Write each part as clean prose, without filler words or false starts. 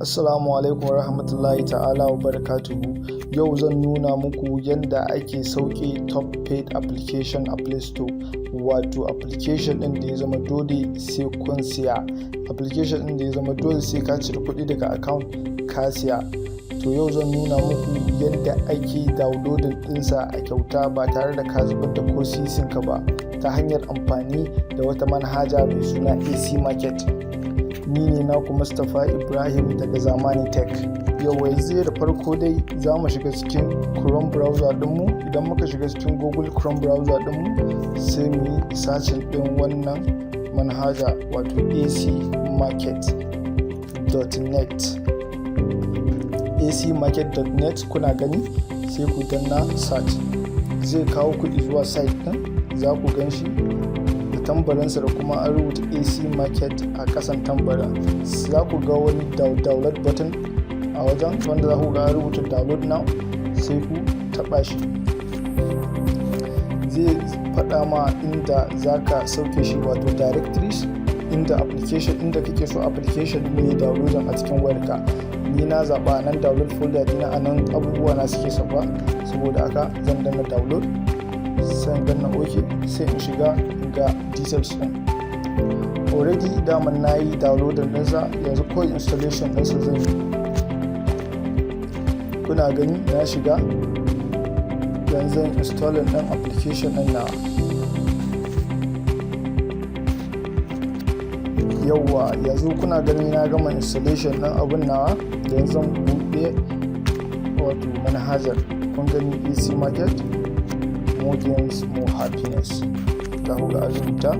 Assalamu alaikum warahmatullahi ta'ala wa barakatuhu. Yau zan nuna muku yadda ake sauke top paid application a Play Store, wato application ɗin da ya zama dole sai kun siya, application ɗin da ya zama dole sai ka cire kuɗi daga account ka siya. To yau zan nuna muku yadda ake downloading ɗinsa a kyauta ba tare da ka zubar da ko sisinka ba, ta hanyar amfani da wata manhaja mai suna AC Market. Ni ne naku Mustapha Ibrahim daga Zamani Tech. Yau yanzu da farko dai za mu shiga cikin Chrome browser dinmu. Idan muka shiga cikin Google Chrome browser dinmu sai mu yi searching din wannan manhaja, wato acmarket.net. acmarket.net kuna gani sai ku danna search, zai kawo ku zuwa site din, za ku gan shi tambarinsa da kuma an rubuta AC Market a kasan tambarin. Za ku ga wani download button a wajen wanda za ku ga an rubuta download now, sai ku taba shi. Zai faɗa ma inda za ka sauke shi, wato directories inda kake so application ne download a cikin wayarka. Ni na zaɓa nan download folder dina, a nan abubuwa na suke sauka, saboda haka zan danna download, sai danna OK, sai in shiga ga details din. Already daman na yi downloading ɗinsa, yanzu kawai installation ɗinsa zan yi. Kuna gani na shiga, yanzu zan installing ɗin application ɗin nawa. Yawwa, yanzu kuna gani na gama installation ɗin abun nawa, yanzu zan buɗe wato manhajar. Kun gani AC Market, more games, more happiness. Za ku ga azumta.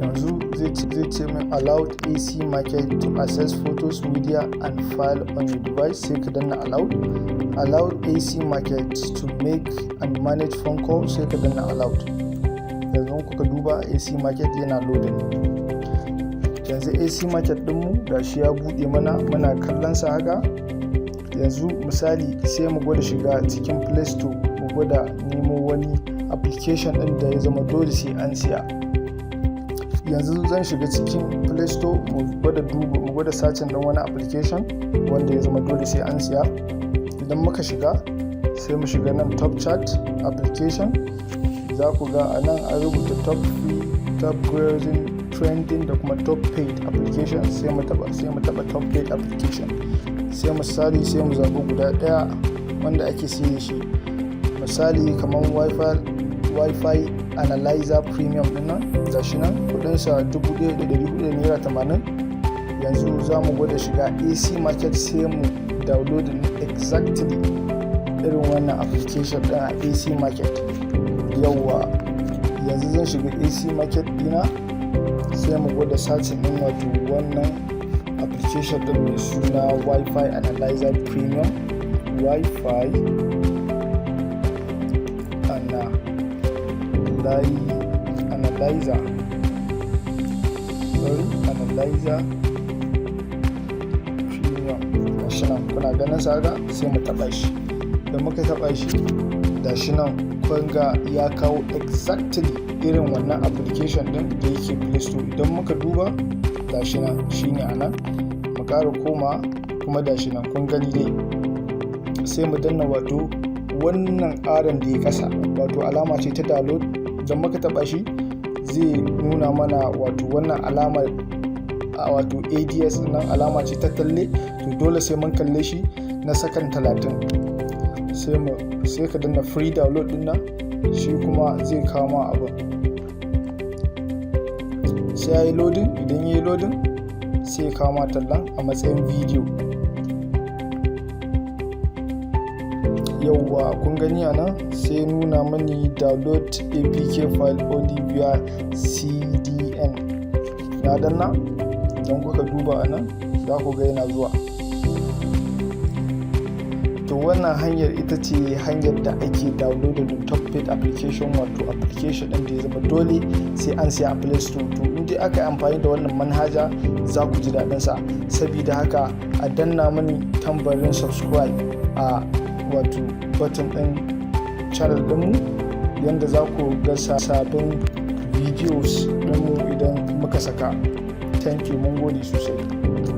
Yanzu zai ce min allowed AC Market to access photos, media and file on your device, sai ka danna allowed AC Market to make and manage phone calls, sai ka danna allowed. Yanzu kuka duba AC Market yana loading. Yanzu AC Market ɗinmu da shi ya buɗe muna kallon sa haka. Yanzu misali sai mu gwada shiga cikin Play Store, mu gwada nemo wani application ɗin da ya zama dole sai an siya. Yanzu zan shiga cikin Play Store, mu gwada searching ɗin wani application wanda ya zama dole sai an siya. Idan muka shiga sai mu shiga nan top chat application, za ku ga a nan an rubuta top free, top browsing, trending da kuma top paid application. Sai mu taba top paid application, sai misali sai mu zaɓi guda ɗaya wanda ake siye da shi, misali kamar wifi analyzer premium ɗin nan, ga shi nan kudinsa 1,480 naira 80. Yanzu za mu gwada shiga AC Market, sai mu download exactly irin wannan application ɗin a AC Market. Yawwa, yanzu zan shiga AC Market ɗina, sai mu gwada searching ɗin wato wannan application ɗin mai suna Wi-Fi Analyzer Premium. Wi-Fi Analyzer Premium. Gashi nan kuna ganin sa haka, sai mu taɓa shi. Idan muka taɓa shi, gashi nan kun ga ya kawo exactly irin wannan application ɗin da yake Play Store. Idan muka duba gashi nan shine anan, mu ƙara koma kuma gashi nan kun gani dai. Sai mu danna wato wannan aron da ya ƙasa, wato alama ce ta download. Idan muka taɓa shi zai nuna mana wato wannan alamar, wato ADS nan alama ce ta talle, to dole sai mun kalle shi na sakan 30. sai ka danna free download din nan, shi kuma zai kama abin. Sai ya yi loading, idan ya yi loading sai ya kama tallan a matsayin video. Yauwa, kun gani a nan sai nuna mani download APK file only via CDN. Na danna, don kuka duba a nan za ku ga yana zuwa. To wannan hanyar ita ce hanyar da ake downloading top paid application, wato application ɗin da ya zama dole sai an siya a Play Store. To in dai aka yi amfani da wannan manhaja za ku ji daɗin sa. Sabida haka a danna mani tambarin subscribe a wato button ɗin channel ɗinmu, yanda za ku ga sabbin videos ɗinmu idan muka saka. thank you, mun gode sosai.